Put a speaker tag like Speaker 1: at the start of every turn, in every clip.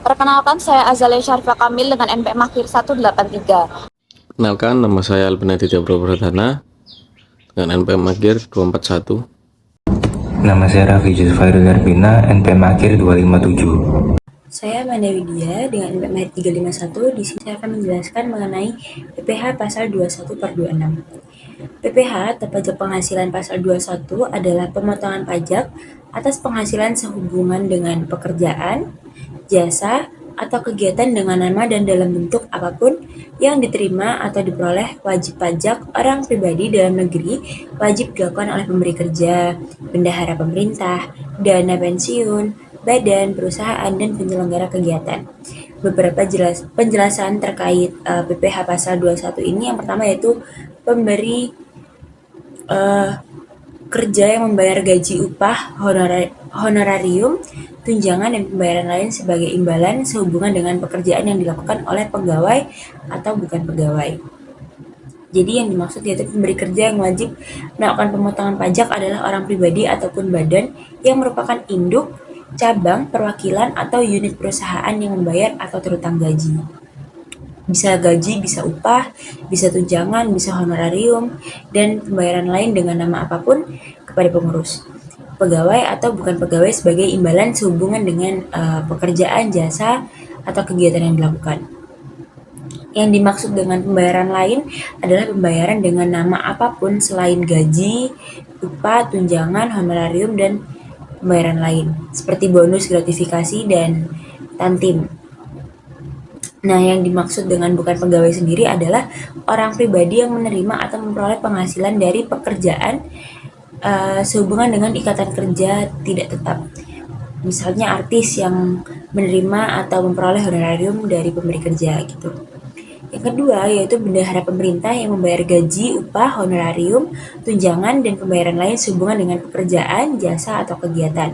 Speaker 1: Perkenalkan, saya Azalia Syarifah Kamil dengan NPM Akhir 183.
Speaker 2: Kenalkan, nama saya Albenati Jabro Pradana dengan NPM Akhir 241.
Speaker 3: Nama saya Raffi Jusfairul Garbina, NPM Akhir 257.
Speaker 4: Saya Manda Widya dengan NPM Akhir 351. Di sini saya akan menjelaskan mengenai PPh pasal 21 per 26. PPh atau pajak penghasilan pasal 21 adalah pemotongan pajak atas penghasilan sehubungan dengan pekerjaan, jasa, atau kegiatan dengan nama dan dalam bentuk apapun yang diterima atau diperoleh wajib pajak orang pribadi dalam negeri wajib dilakukan oleh pemberi kerja, bendahara pemerintah, dana pensiun, badan, perusahaan, dan penyelenggara kegiatan. Beberapa penjelasan terkait PPh pasal 21 ini, yang pertama yaitu pemberi kerja yang membayar gaji, upah, honorarium, tunjangan, dan pembayaran lain sebagai imbalan sehubungan dengan pekerjaan yang dilakukan oleh pegawai atau bukan pegawai. Jadi yang dimaksud yaitu pemberi kerja yang wajib melakukan pemotongan pajak adalah orang pribadi ataupun badan yang merupakan induk, cabang, perwakilan, atau unit perusahaan yang membayar atau terutang gaji. Bisa gaji, bisa upah, bisa tunjangan, bisa honorarium, dan pembayaran lain dengan nama apapun kepada pengurus, pegawai atau bukan pegawai sebagai imbalan sehubungan dengan pekerjaan, jasa, atau kegiatan yang dilakukan. Yang dimaksud dengan pembayaran lain adalah pembayaran dengan nama apapun selain gaji, upah, tunjangan, honorarium, dan pembayaran lain, seperti bonus, gratifikasi, dan tantim. Nah, yang dimaksud dengan bukan pegawai sendiri adalah orang pribadi yang menerima atau memperoleh penghasilan dari pekerjaan sehubungan dengan ikatan kerja tidak tetap. Misalnya artis yang menerima atau memperoleh honorarium dari pemberi kerja gitu. Yang kedua yaitu bendahara pemerintah yang membayar gaji, upah, honorarium, tunjangan, dan pembayaran lain sehubungan dengan pekerjaan, jasa, atau kegiatan.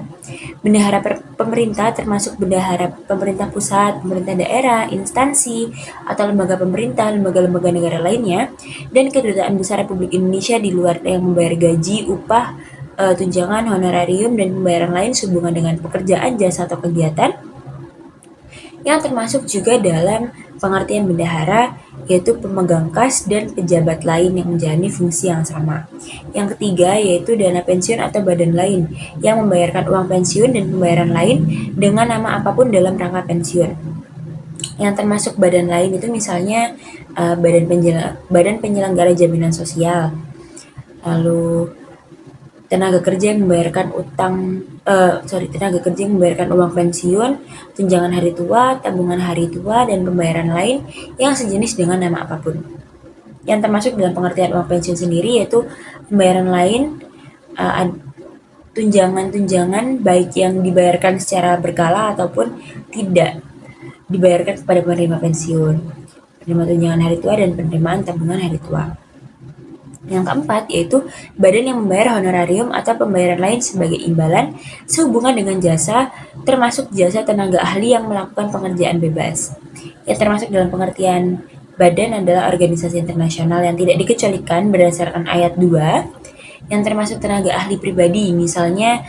Speaker 4: Bendahara pemerintah termasuk bendahara pemerintah pusat, pemerintah daerah, instansi, atau lembaga pemerintah, lembaga-lembaga negara lainnya, dan kedutaan besar Republik Indonesia di luar yang membayar gaji, upah, tunjangan, honorarium, dan pembayaran lain sehubungan dengan pekerjaan, jasa, atau kegiatan, yang termasuk juga dalam pengertian bendahara, yaitu pemegang kas dan pejabat lain yang menjalani fungsi yang sama. Yang ketiga yaitu dana pensiun atau badan lain yang membayarkan uang pensiun dan pembayaran lain dengan nama apapun dalam rangka pensiun. Yang termasuk badan lain itu misalnya badan penyelenggara jaminan sosial, lalu tenaga kerja yang membayarkan uang pensiun, tunjangan hari tua, tabungan hari tua, dan pembayaran lain yang sejenis dengan nama apapun. Yang termasuk dalam pengertian uang pensiun sendiri yaitu pembayaran lain, tunjangan-tunjangan baik yang dibayarkan secara berkala ataupun tidak dibayarkan kepada penerima pensiun, penerima tunjangan hari tua, dan penerimaan tabungan hari tua. Yang keempat yaitu badan yang membayar honorarium atau pembayaran lain sebagai imbalan sehubungan dengan jasa, termasuk jasa tenaga ahli yang melakukan pengerjaan bebas. Yang termasuk dalam pengertian badan adalah organisasi internasional yang tidak dikecualikan berdasarkan ayat 2, yang termasuk tenaga ahli pribadi, misalnya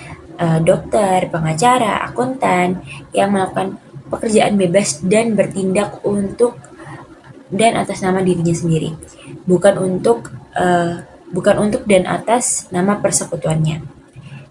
Speaker 4: dokter, pengacara, akuntan, yang melakukan pekerjaan bebas dan bertindak untuk dan atas nama dirinya sendiri, bukan untuk dan atas nama persekutuannya.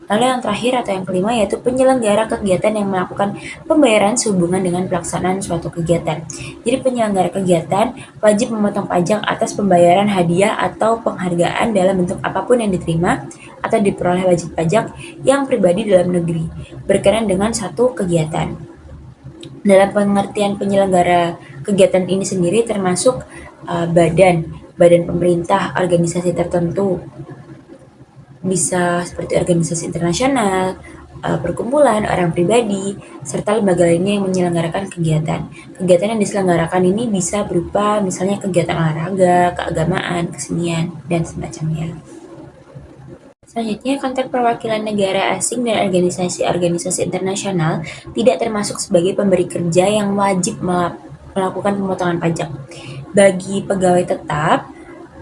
Speaker 4: Lalu yang terakhir atau yang kelima yaitu penyelenggara kegiatan yang melakukan pembayaran sehubungan dengan pelaksanaan suatu kegiatan. Jadi penyelenggara kegiatan wajib memotong pajak atas pembayaran hadiah atau penghargaan dalam bentuk apapun yang diterima atau diperoleh wajib pajak yang pribadi dalam negeri berkenaan dengan satu kegiatan. Dalam pengertian penyelenggara kegiatan ini sendiri termasuk badan pemerintah, organisasi tertentu, bisa seperti organisasi internasional, perkumpulan, orang pribadi, serta lembaga lainnya yang menyelenggarakan kegiatan. Kegiatan yang diselenggarakan ini bisa berupa misalnya kegiatan olahraga, keagamaan, kesenian, dan semacamnya. Selanjutnya, kontrak perwakilan negara asing dan organisasi-organisasi internasional tidak termasuk sebagai pemberi kerja yang wajib melakukan pemotongan pajak. Bagi pegawai tetap,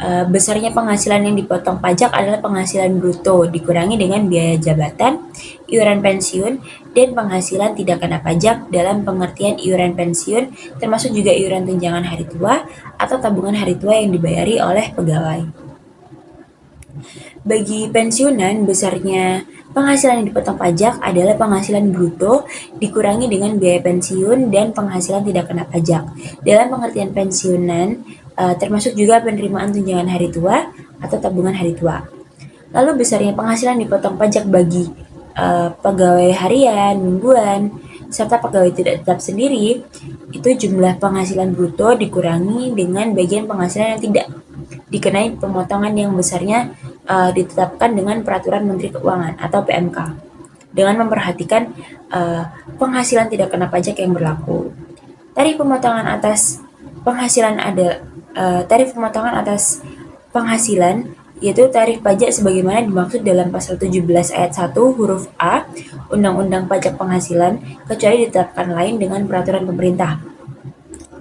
Speaker 4: Besarnya penghasilan yang dipotong pajak adalah penghasilan bruto dikurangi dengan biaya jabatan, iuran pensiun, dan penghasilan tidak kena pajak dalam pengertian iuran pensiun termasuk juga iuran tunjangan hari tua atau tabungan hari tua yang dibayari oleh pegawai. Bagi pensiunan, besarnya penghasilan yang dipotong pajak adalah penghasilan bruto dikurangi dengan biaya pensiun dan penghasilan tidak kena pajak. Dalam pengertian pensiunan, termasuk juga penerimaan tunjangan hari tua atau tabungan hari tua. Lalu besarnya penghasilan dipotong pajak bagi pegawai harian, mingguan, serta pegawai tidak tetap sendiri, itu jumlah penghasilan bruto dikurangi dengan bagian penghasilan yang tidak dikenai pemotongan yang besarnya ditetapkan dengan Peraturan Menteri Keuangan atau PMK dengan memperhatikan penghasilan tidak kena pajak yang berlaku. Tarif pemotongan atas penghasilan yaitu tarif pajak sebagaimana dimaksud dalam pasal 17 ayat 1 huruf A Undang-Undang Pajak Penghasilan kecuali ditetapkan lain dengan peraturan pemerintah.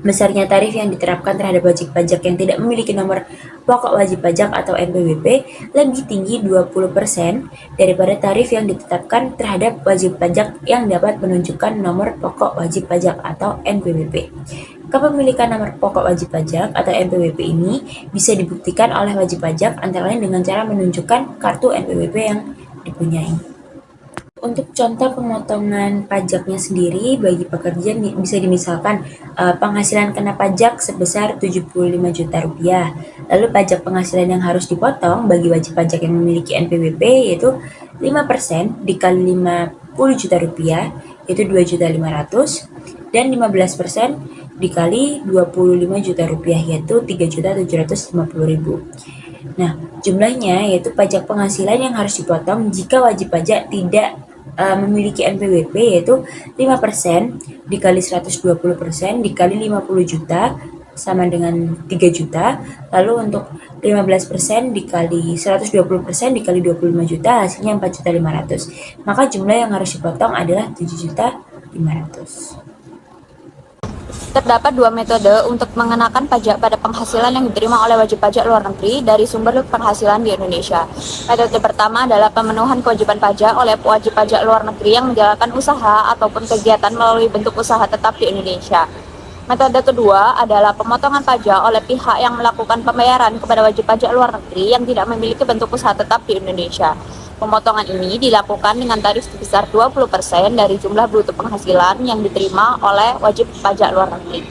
Speaker 4: Besarnya tarif yang diterapkan terhadap wajib pajak yang tidak memiliki nomor pokok wajib pajak atau NPWP lebih tinggi 20% daripada tarif yang ditetapkan terhadap wajib pajak yang dapat menunjukkan nomor pokok wajib pajak atau NPWP. Kepemilikan nomor pokok wajib pajak atau NPWP ini bisa dibuktikan oleh wajib pajak antara lain dengan cara menunjukkan kartu NPWP yang dipunyai. Untuk contoh pemotongan pajaknya sendiri bagi pekerja bisa dimisalkan penghasilan kena pajak sebesar 75 juta rupiah. Lalu pajak penghasilan yang harus dipotong bagi wajib pajak yang memiliki NPWP yaitu 5% dikali 50 juta rupiah yaitu 2.500.000 dan 15% dikali 25 juta rupiah yaitu 3.750.000. Nah, jumlahnya yaitu pajak penghasilan yang harus dipotong jika wajib pajak tidak memiliki NPWP yaitu 5% dikali 120% dikali 50 juta sama dengan 3 juta. Lalu untuk 15% dikali 120% dikali 25 juta hasilnya 4.500.000. Maka jumlah yang harus dipotong adalah 7.500.000.
Speaker 1: Terdapat dua metode untuk mengenakan pajak pada penghasilan yang diterima oleh wajib pajak luar negeri dari sumber penghasilan di Indonesia. Metode pertama adalah pemenuhan kewajiban pajak oleh wajib pajak luar negeri yang menjalankan usaha ataupun kegiatan melalui bentuk usaha tetap di Indonesia. Metode kedua adalah pemotongan pajak oleh pihak yang melakukan pembayaran kepada wajib pajak luar negeri yang tidak memiliki bentuk usaha tetap di Indonesia. Pemotongan ini dilakukan dengan tarif sebesar 20% dari jumlah bruto penghasilan yang diterima oleh wajib pajak luar negeri.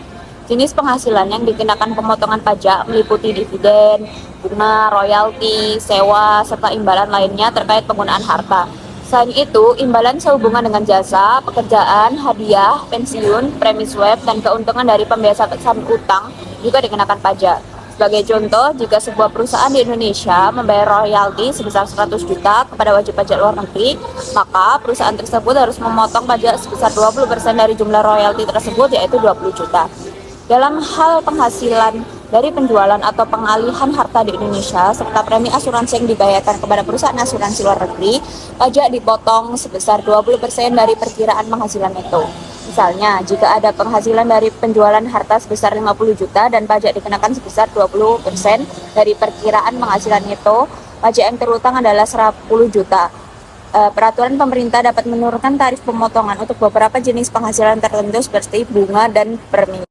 Speaker 1: Jenis penghasilan yang dikenakan pemotongan pajak meliputi dividen, bunga, royalti, sewa, serta imbalan lainnya terkait penggunaan harta. Selain itu, imbalan sehubungan dengan jasa, pekerjaan, hadiah, pensiun, premi swab, dan keuntungan dari pembebasan utang juga dikenakan pajak. Sebagai contoh, jika sebuah perusahaan di Indonesia membayar royalti sebesar 100 juta kepada wajib pajak luar negeri, maka perusahaan tersebut harus memotong pajak sebesar 20% dari jumlah royalti tersebut, yaitu 20 juta. Dalam hal penghasilan dari penjualan atau pengalihan harta di Indonesia, serta premi asuransi yang dibayarkan kepada perusahaan asuransi luar negeri, pajak dipotong sebesar 20% dari perkiraan penghasilan itu. Misalnya, jika ada penghasilan dari penjualan harta sebesar 50 juta dan pajak dikenakan sebesar 20% dari perkiraan penghasilan itu, pajak yang terutang adalah 10 juta. Peraturan pemerintah dapat menurunkan tarif pemotongan untuk beberapa jenis penghasilan tertentu seperti bunga dan premi.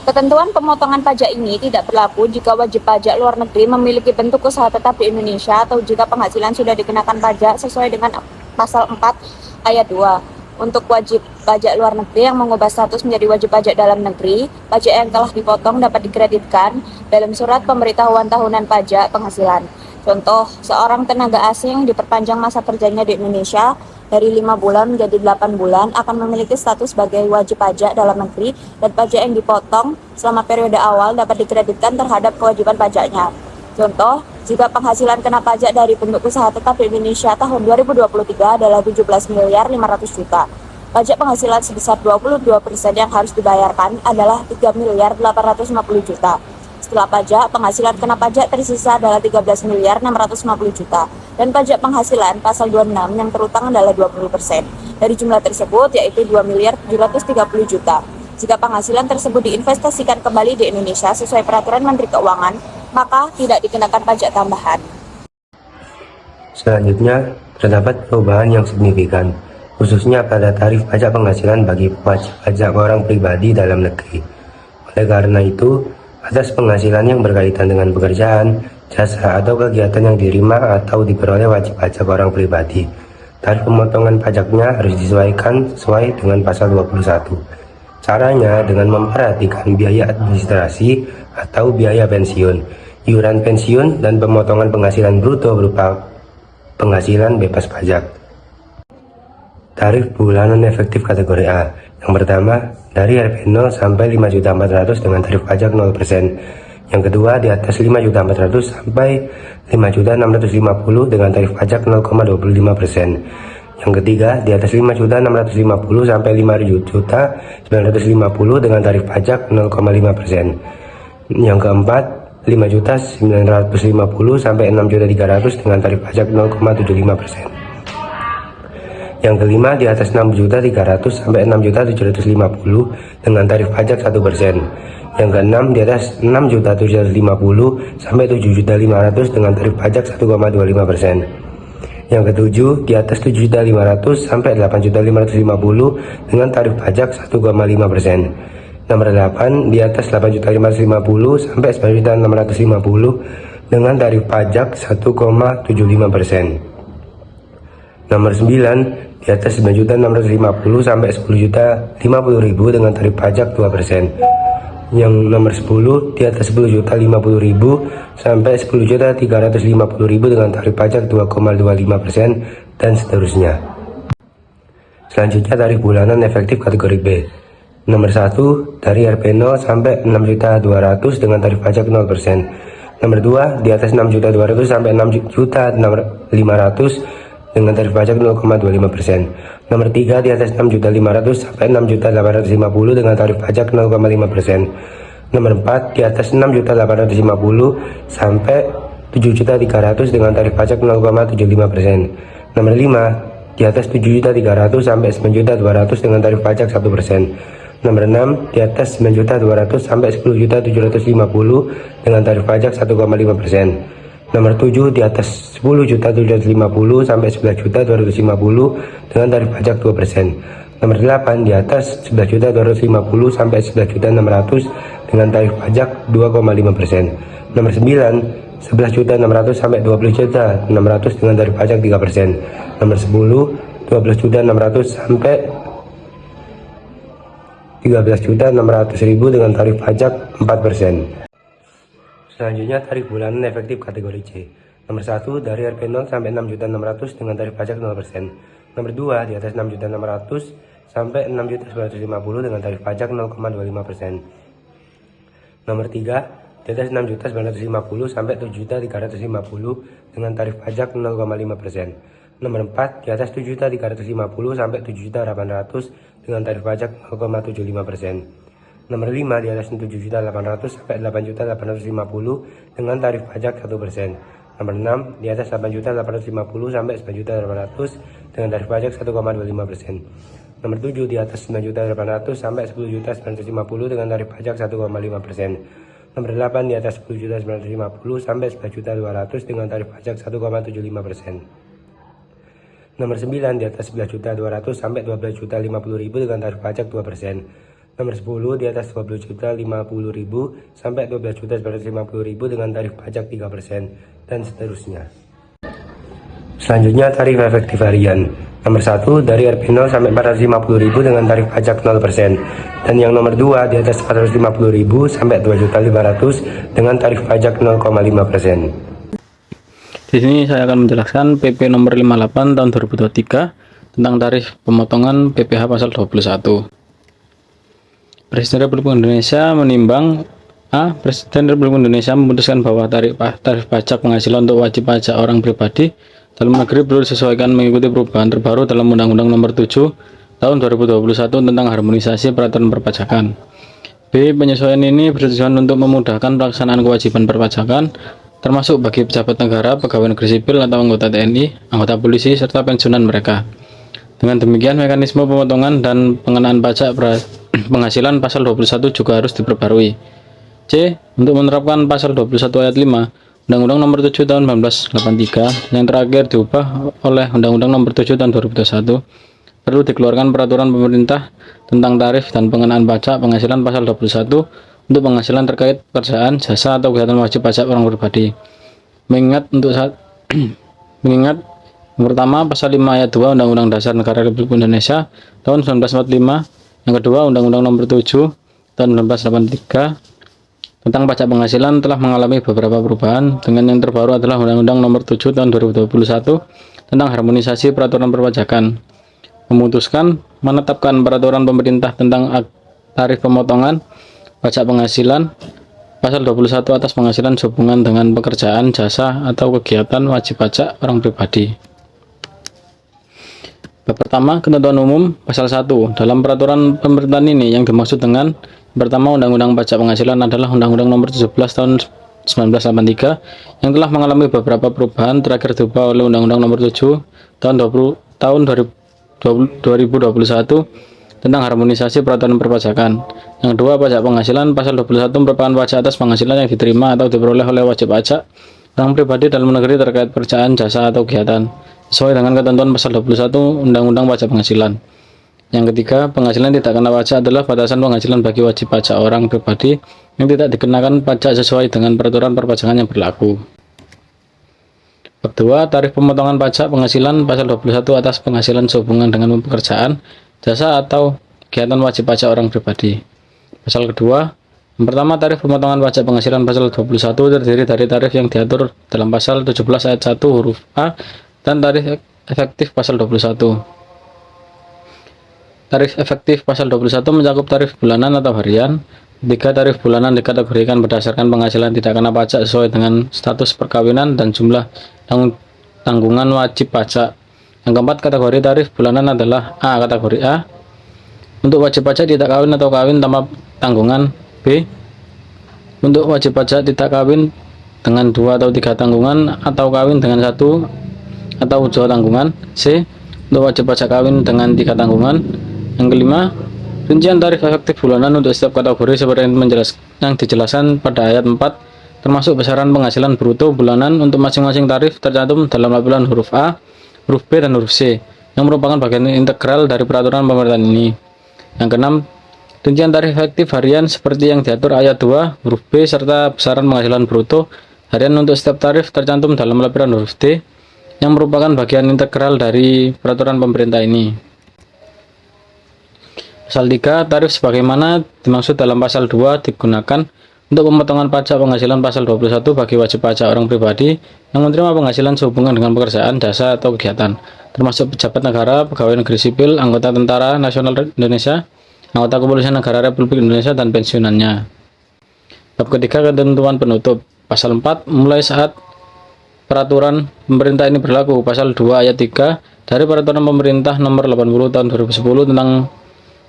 Speaker 1: Ketentuan pemotongan pajak ini tidak berlaku jika wajib pajak luar negeri memiliki bentuk usaha tetap di Indonesia atau jika penghasilan sudah dikenakan pajak sesuai dengan pasal 4 ayat 2. Untuk wajib pajak luar negeri yang mengubah status menjadi wajib pajak dalam negeri, pajak yang telah dipotong dapat dikreditkan dalam surat pemberitahuan tahunan pajak penghasilan. Contoh, seorang tenaga asing diperpanjang masa kerjanya di Indonesia dari 5 bulan menjadi 8 bulan akan memiliki status sebagai wajib pajak dalam negeri dan pajak yang dipotong selama periode awal dapat dikreditkan terhadap kewajiban pajaknya. Contoh, jika penghasilan kena pajak dari bentuk usaha tetap di Indonesia tahun 2023 adalah 17.500.000 juta. Pajak penghasilan sebesar 22% yang harus dibayarkan adalah 3.850 juta. Setelah pajak, penghasilan kena pajak tersisa adalah 13.650 juta. Dan pajak penghasilan pasal 26 yang terutang adalah 20%. Dari jumlah tersebut yaitu 2.730 juta. Jika penghasilan tersebut diinvestasikan kembali di Indonesia sesuai peraturan Menteri Keuangan, maka tidak dikenakan pajak tambahan.
Speaker 5: Selanjutnya, terdapat perubahan yang signifikan, khususnya pada tarif pajak penghasilan bagi wajib pajak orang pribadi dalam negeri. Oleh karena itu, atas penghasilan yang berkaitan dengan pekerjaan, jasa, atau kegiatan yang diterima atau diperoleh wajib pajak orang pribadi, tarif pemotongan pajaknya harus disesuaikan sesuai dengan pasal 21. Caranya dengan memperhatikan biaya administrasi atau biaya pensiun, iuran pensiun, dan pemotongan penghasilan bruto berupa penghasilan bebas pajak. Tarif bulanan efektif kategori A. Yang pertama, dari Rp 0 sampai 5.400.000 dengan tarif pajak 0%. Yang kedua, di atas 5.400.000 sampai 5.650.000 dengan tarif pajak 0,25%. Yang ketiga, di atas 5.650.000 sampai 5.950.000 dengan tarif pajak 0,5%. Yang keempat, 5.950.000 sampai 6.300.000 dengan tarif pajak 0,75%. Yang kelima, di atas 6.300.000 sampai 6.750.000 dengan tarif pajak 1%. Yang keenam, di atas 6.750.000 sampai 7.500.000 dengan tarif pajak 1,25%. Yang ketujuh, di atas 7.500.000 sampai 8.550.000 dengan tarif pajak 1,5%. Nomor 8, di atas 8.550.000 sampai 9.650.000 dengan tarif pajak 1,75%. Nomor 9, di atas 9.650.000 sampai 10.050.000 dengan tarif pajak 2%. Yang nomor 10, di atas 10.050.000 sampai 10.350.000 dengan tarif pajak 2,25% dan seterusnya. Selanjutnya, tarif bulanan efektif kategori B. Nomor 1, dari Rp 0 sampai 6.200.000 dengan tarif pajak 0%. Nomor 2, di atas 6.200.000 sampai 6.500.000 dengan tarif pajak 0,25%. Nomor 3, di atas 6.500.000 sampai 6.850.000 dengan tarif pajak 0,5%. Nomor 4, di atas 6.850.000 sampai 7.300.000 dengan tarif pajak 0,75%. Nomor 5, di atas 7.300.000 sampai 9.200.000 dengan tarif pajak 1%. Nomor 6, di atas 9.200.000 sampai 10.750.000 dengan tarif pajak 1,5%. Nomor 7, di atas 10.750.000 sampai 11.250.000 dengan tarif pajak 2%. Nomor 8, di atas 11.250.000 sampai 11.600.000 dengan tarif pajak 2,5%. Nomor 9, 11.600.000 sampai 20.600.000 dengan tarif pajak 3%. Nomor 10, 12.600.000 sampai 13.600.000 dengan tarif pajak 4%. Selanjutnya, tarif bulanan efektif kategori C. Nomor 1, dari Rp 0 sampai 6.600.000 dengan tarif pajak 0%. Nomor 2, di atas 6.600.000 sampai 6.950.000 dengan tarif pajak 0,25%. Nomor 3, di atas 6.950.000 sampai 7.350.000 dengan tarif pajak 0,5%. Nomor 4, di atas 7.350.000 sampai 7.800.000 dengan tarif pajak 0,75%. Nomor 5, di atas 7.800.000 sampai 8.850.000 dengan tarif pajak 1%. Nomor 6, di atas 8.850.000 sampai 9.800.000 dengan tarif pajak 1,25%. Nomor 7, di atas 9.800.000 sampai 10.950.000 dengan tarif pajak 1,5%. Nomor 8, di atas 10.950.000 sampai 11.200.000 dengan tarif pajak 1,75%. Nomor 9, di atas 11.200.000 sampai 12.050.000 dengan tarif pajak 2%. Nomor 10, di atas 12.050.000 sampai 12.950.000 dengan tarif pajak 3% dan seterusnya. Selanjutnya, tarif efektif harian. Nomor 1, dari Rp 0 sampai 450.000 dengan tarif pajak 0%. Dan yang nomor 2, di atas 450.000 sampai 2.500.000 dengan tarif pajak 0,5%.
Speaker 2: Di sini saya akan menjelaskan PP nomor 58 tahun 2023 tentang tarif pemotongan PPh pasal 21. Presiden Republik Indonesia menimbang A. Presiden Republik Indonesia memutuskan bahwa tarif pajak penghasilan untuk wajib pajak orang pribadi dalam negeri perlu disesuaikan mengikuti perubahan terbaru dalam Undang-Undang Nomor 7 Tahun 2021 tentang harmonisasi peraturan perpajakan. B. Penyesuaian ini bertujuan untuk memudahkan pelaksanaan kewajiban perpajakan, termasuk bagi pejabat negara, pegawai negeri sipil atau anggota TNI, anggota polisi, serta pensiunan mereka. Dengan demikian, mekanisme pemotongan dan pengenaan pajak penghasilan pasal 21 juga harus diperbarui. C. Untuk menerapkan pasal 21 ayat 5 Undang-Undang Nomor 7 Tahun 1983 yang terakhir diubah oleh Undang-Undang Nomor 7 Tahun 2021, perlu dikeluarkan peraturan pemerintah tentang tarif dan pengenaan pajak penghasilan pasal 21 untuk penghasilan terkait pekerjaan, jasa atau kegiatan wajib pajak orang pribadi. Mengingat mengingat yang pertama pasal 5 ayat 2 Undang-Undang Dasar Negara Republik Indonesia tahun 1945, yang kedua Undang-Undang Nomor 7 tahun 1983 tentang pajak penghasilan telah mengalami beberapa perubahan, dengan yang terbaru adalah Undang-Undang Nomor 7 Tahun 2021 tentang harmonisasi peraturan perpajakan, memutuskan menetapkan peraturan pemerintah tentang tarif pemotongan pajak penghasilan pasal 21 atas penghasilan sehubungan dengan pekerjaan, jasa, atau kegiatan wajib pajak orang pribadi. Bab pertama, ketentuan umum pasal 1. Dalam peraturan pemerintahan ini yang dimaksud dengan pertama Undang-Undang Pajak Penghasilan adalah Undang-Undang Nomor 17 Tahun 1983 yang telah mengalami beberapa perubahan, terakhir diubah oleh Undang-Undang Nomor 7 Tahun 2021 tentang harmonisasi peraturan perpajakan. Yang kedua, pajak penghasilan pasal 21 merupakan pajak atas penghasilan yang diterima atau diperoleh oleh wajib pajak orang pribadi dalam negeri terkait pekerjaan, jasa, atau kegiatan sesuai dengan ketentuan pasal 21 Undang-Undang Pajak Penghasilan. Yang ketiga, penghasilan tidak kena pajak adalah batasan penghasilan bagi wajib pajak orang pribadi yang tidak dikenakan pajak sesuai dengan peraturan perpajakan yang berlaku. Bab 2, tarif pemotongan pajak penghasilan pasal 21 atas penghasilan sehubungan dengan pekerjaan, jasa, atau kegiatan wajib pajak orang pribadi. Pasal kedua, yang pertama, tarif pemotongan pajak penghasilan pasal 21 terdiri dari tarif yang diatur dalam pasal 17 ayat 1 huruf A dan tarif efektif pasal 21. Tarif efektif pasal 21 mencakup tarif bulanan atau harian. Ketiga, tarif bulanan dikategorikan berdasarkan penghasilan tidak kena pajak sesuai dengan status perkawinan dan jumlah tanggungan wajib pajak. Yang keempat, kategori tarif bulanan adalah A. Kategori A untuk wajib pajak tidak kawin atau kawin tanpa tanggungan. B. Untuk wajib pajak tidak kawin dengan 2 atau 3 tanggungan atau kawin dengan 1 atau 2 tanggungan. C. Untuk wajib pajak kawin dengan 3 tanggungan. Yang kelima, rincian tarif efektif bulanan untuk setiap kategori seperti yang dijelaskan pada ayat 4, termasuk besaran penghasilan bruto bulanan untuk masing-masing tarif tercantum dalam lampiran huruf A, huruf B, dan huruf C yang merupakan bagian integral dari peraturan pemerintahan ini. Yang keenam, rincian tarif efektif harian seperti yang diatur ayat 2 huruf B serta besaran penghasilan bruto harian untuk setiap tarif tercantum dalam lampiran huruf D yang merupakan bagian integral dari peraturan pemerintah ini. Pasal 3, tarif sebagaimana dimaksud dalam pasal 2 digunakan untuk pemotongan pajak penghasilan pasal 21 bagi wajib pajak orang pribadi yang menerima penghasilan sehubungan dengan pekerjaan, jasa, atau kegiatan, termasuk pejabat negara, pegawai negeri sipil, anggota Tentara Nasional Indonesia, anggota Kepolisian Negara Republik Indonesia, dan pensiunannya. Bab ketiga, ketentuan penutup. Pasal 4, mulai saat peraturan pemerintah ini berlaku, pasal 2 ayat 3 dari peraturan pemerintah nomor 80 tahun 2010 tentang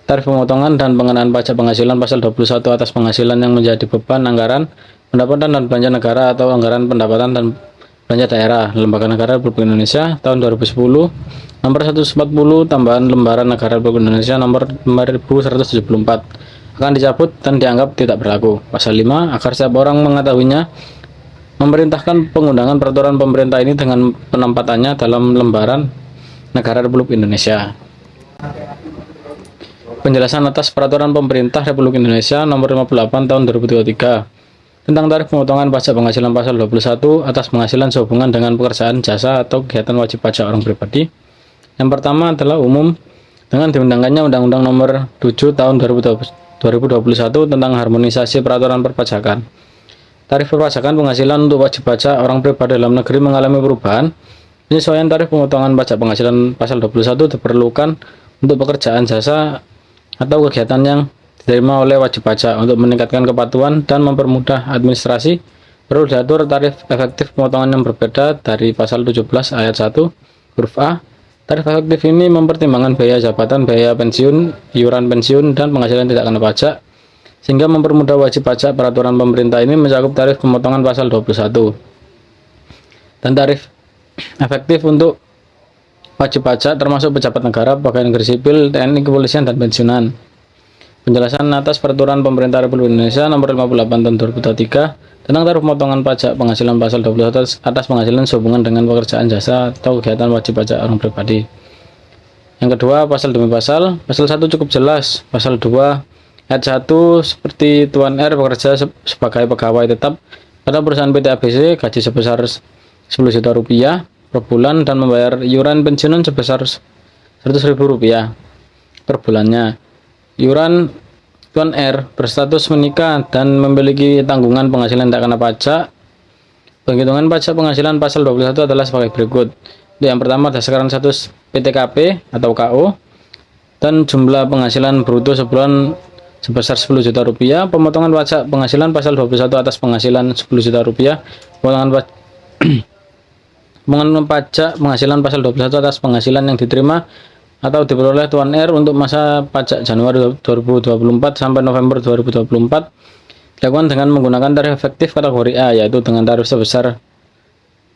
Speaker 2: tarif pemotongan dan pengenaan pajak penghasilan pasal 21 atas penghasilan yang menjadi beban anggaran pendapatan dan belanja negara atau anggaran pendapatan dan belanja daerah lembaga negara Republik Indonesia tahun 2010 nomor 140 tambahan lembaran negara Republik Indonesia nomor 5174 akan dicabut dan dianggap tidak berlaku. Pasal 5, agar setiap orang mengetahuinya, memerintahkan pengundangan peraturan pemerintah ini dengan penempatannya dalam lembaran negara Republik Indonesia. Penjelasan atas peraturan pemerintah Republik Indonesia nomor 58 tahun 2023 tentang tarif pemotongan pajak penghasilan pasal 21 atas penghasilan sehubungan dengan pekerjaan, jasa, atau kegiatan wajib pajak orang pribadi. Yang pertama adalah umum dengan diundangkannya Undang-Undang Nomor 7 tahun 2021 tentang harmonisasi peraturan perpajakan. Tarif perpajakan penghasilan untuk wajib pajak orang pribadi dalam negeri mengalami perubahan. Penyesuaian tarif pemotongan pajak penghasilan pasal 21 diperlukan untuk pekerjaan, jasa, atau kegiatan yang diterima oleh wajib pajak. Untuk meningkatkan kepatuhan dan mempermudah administrasi, perlu diatur tarif efektif pemotongan yang berbeda dari pasal 17 ayat 1 huruf A. Tarif efektif ini mempertimbangkan biaya jabatan, biaya pensiun, iuran pensiun, dan penghasilan tidak kena pajak, sehingga mempermudah wajib pajak. Peraturan pemerintah ini mencakup tarif pemotongan pasal 21 dan tarif efektif untuk wajib pajak termasuk pejabat negara, pegawai negeri sipil, TNI, kepolisian, dan pensiunan. Penjelasan atas Peraturan Pemerintah Republik Indonesia Nomor 58 Tahun 2023 tentang tarif pemotongan pajak penghasilan pasal 21 atas penghasilan sehubungan dengan pekerjaan jasa atau kegiatan wajib pajak orang pribadi. Yang kedua, pasal demi pasal. Pasal 1 cukup jelas. Pasal 2 ayat 1 seperti Tuan R bekerja sebagai pegawai tetap pada perusahaan PT ABC, gaji sebesar 10 juta rupiah per bulan dan membayar iuran pensiunan sebesar 100.000 rupiah per bulannya. Iuran Tuan R berstatus menikah dan memiliki tanggungan penghasilan tak kena pajak. Penghitungan pajak penghasilan pasal 21 adalah sebagai berikut. Yang pertama, berdasarkan status PTKP atau KO dan jumlah penghasilan bruto sebulan sebesar 10 juta rupiah. Pemotongan pajak penghasilan pasal 21 atas penghasilan 10 juta rupiah. Pemotongan pajak penghasilan pasal 21 atas penghasilan yang diterima atau diperoleh Tuan R untuk masa pajak Januari 2024 sampai November 2024 dilakukan dengan menggunakan tarif efektif kategori A, yaitu dengan tarif sebesar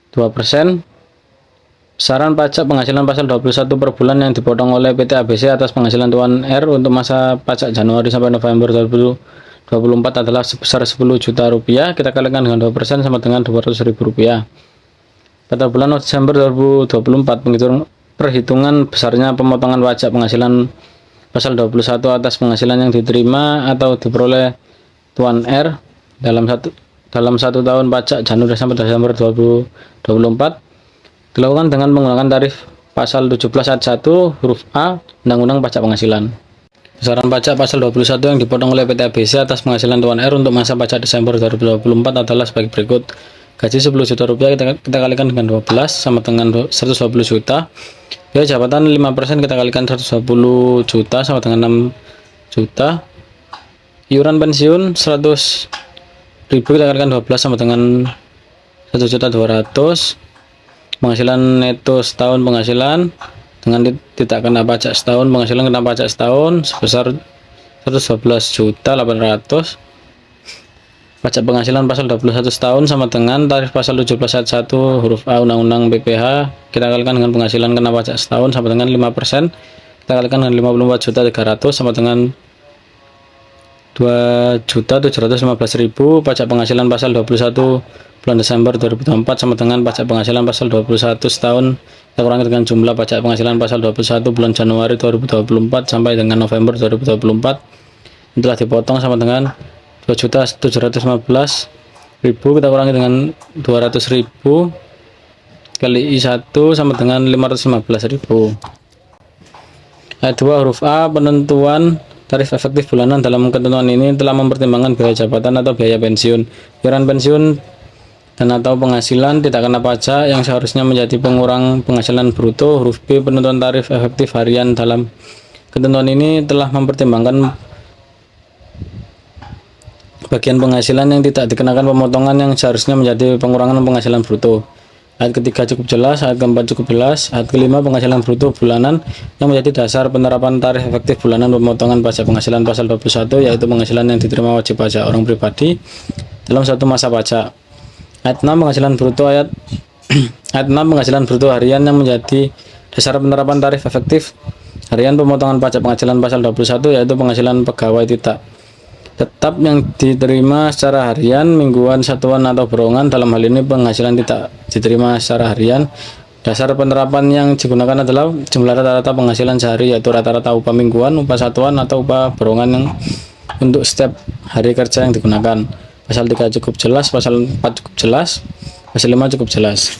Speaker 2: 2%. Besaran pajak penghasilan pasal 21 per bulan yang dipotong oleh PT ABC atas penghasilan Tuan R untuk masa pajak Januari sampai November 2024 adalah sebesar 10 juta rupiah. Kita kalikan dengan 2% sama dengan 200.000 rupiah. Pada bulan Desember 2024, perhitungan besarnya pemotongan pajak penghasilan pasal 21 atas penghasilan yang diterima atau diperoleh Tuan R dalam satu tahun pajak Januari sampai Desember 2024 dilakukan dengan menggunakan tarif pasal 17 ayat 1 huruf A Undang-Undang Pajak Penghasilan. Besaran pajak pasal 21 yang dipotong oleh PT ABC atas penghasilan Tuan R untuk masa pajak Desember 2024 adalah sebagai berikut. Gaji 10 juta rupiah kita kalikan dengan 12 sama dengan 120 juta. Biaya jabatan 5% kita kalikan 120 juta sama dengan 6 juta. Iuran pensiun 100.000 kita kalikan 12 sama dengan 1.200.000. Penghasilan neto setahun penghasilan dengan tidak kena pajak setahun, penghasilan kena pajak setahun sebesar 112.800.000. Pajak penghasilan pasal 21 tahun sama dengan tarif pasal 17 ayat 1 huruf A Undang-Undang PPH kita kalikan dengan penghasilan kena pajak setahun sama dengan 5%. Kita kalikan dengan 54.300.000 sama dengan 2.715.000. Pajak penghasilan pasal 21 bulan Desember 2024 sama dengan pajak penghasilan pasal 21 setahun kita kurangi dengan jumlah pajak penghasilan pasal 21 bulan Januari 2024 sampai dengan November 2024 telah dipotong sama dengan 2.715.000 kita kurangi dengan 200.000 kali I1 sama dengan 515.000. Ayat 2 huruf A, penentuan tarif efektif bulanan. Dalam ketentuan ini telah mempertimbangkan biaya jabatan atau biaya pensiun, iuran pensiun dan atau penghasilan tidak kena pajak yang seharusnya menjadi pengurang penghasilan bruto. Huruf B, penentuan tarif efektif harian. Dalam ketentuan ini telah mempertimbangkan bagian penghasilan yang tidak dikenakan pemotongan yang seharusnya menjadi pengurangan penghasilan bruto. Ayat ketiga cukup jelas, ayat keempat cukup jelas, ayat kelima penghasilan bruto bulanan yang menjadi dasar penerapan tarif efektif bulanan pemotongan pajak penghasilan pasal 21 yaitu penghasilan yang diterima wajib pajak orang pribadi dalam satu masa pajak. Ayat 6 penghasilan bruto ayat 6 penghasilan bruto harian yang menjadi dasar penerapan tarif efektif harian pemotongan pajak penghasilan pasal 21 yaitu penghasilan pegawai tetap yang diterima secara harian, mingguan, satuan atau borongan. Dalam hal ini penghasilan tidak diterima secara harian. Dasar penerapan yang digunakan adalah jumlah rata-rata penghasilan sehari yaitu rata-rata upah mingguan, upah satuan atau upah borongan yang untuk setiap hari kerja yang digunakan. Pasal 3 cukup jelas, pasal 4 cukup jelas, pasal 5 cukup jelas.